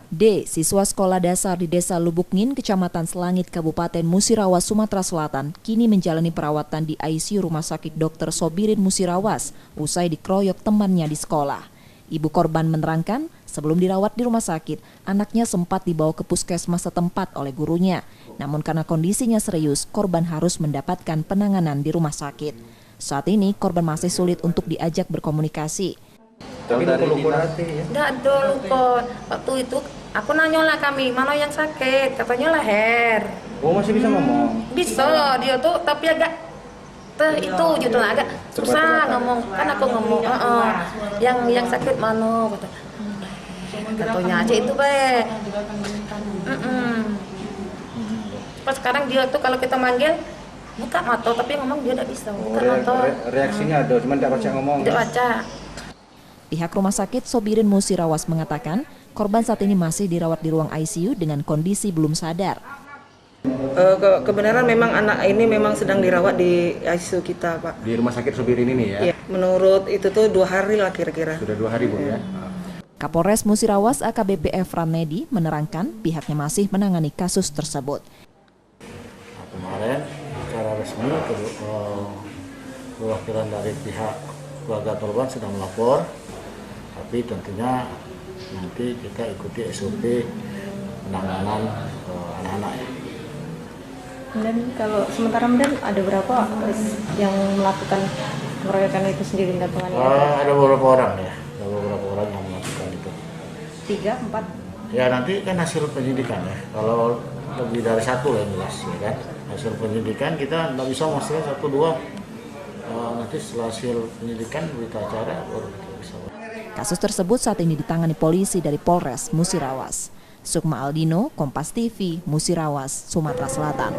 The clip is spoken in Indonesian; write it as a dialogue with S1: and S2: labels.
S1: D, siswa sekolah dasar di Desa Lubukngin, Kecamatan Selangit, Kabupaten Musirawas, Sumatera Selatan, kini menjalani perawatan di ICU Rumah Sakit Dr. Sobirin Musirawas usai dikeroyok temannya di sekolah. Ibu korban menerangkan, sebelum dirawat di rumah sakit, anaknya sempat dibawa ke puskesmas setempat oleh gurunya. Namun karena kondisinya serius, korban harus mendapatkan penanganan di rumah sakit. Saat ini, korban masih sulit untuk diajak berkomunikasi.
S2: Tapi luka hati ya?
S3: Nggak ada luka. Waktu itu aku nanyalah kami, mana yang sakit? Katanya leher.
S2: Oh, masih bisa ngomong?
S3: Bisa, dia tuh tapi agak itu gitu lah, agak susah ngomong. Kan aku ngomong, yang sakit mana? Katanya aja itu baik. Pas sekarang dia tuh kalau kita manggil buka mata tapi ngomong dia tidak bisa. Buka mata.
S2: Reaksinya ada, cuma tidak baca ngomong.
S3: Tidak baca.
S1: Pihak Rumah Sakit Sobirin Musirawas mengatakan, korban saat ini masih dirawat di ruang ICU dengan kondisi belum sadar.
S4: Kebenaran memang anak ini memang sedang dirawat di ICU kita, Pak.
S2: Di Rumah Sakit Sobirin ini ya?
S4: Iya, menurut itu tuh 2 hari lah kira-kira.
S2: Sudah 2 hari, Bu ya?
S1: Kapolres Musirawas AKBP Efran Nedi menerangkan pihaknya masih menangani kasus tersebut.
S5: Kemarin secara resmi perwakilan dari pihak keluarga korban sedang melapor. Tapi tentunya nanti kita ikuti SOP penanganan anak-anak ya.
S6: Dan kalau sementara ada berapa yang melakukan pengeroyokan itu sendiri datangannya?
S5: Ada beberapa orang ya, ada beberapa orang yang melakukan itu.
S6: 3, 4?
S5: Ya nanti kan hasil penyidikan ya. Kalau lebih dari 1 lah yang jelas ya kan. Hasil penyidikan kita nggak bisa memastikan 1, 2. Nanti setelah hasil penyidikan berita acara baru kita bisa.
S1: Kasus tersebut saat ini ditangani polisi dari Polres Musirawas. Sukma Aldino, Kompas TV, Musirawas, Sumatera Selatan.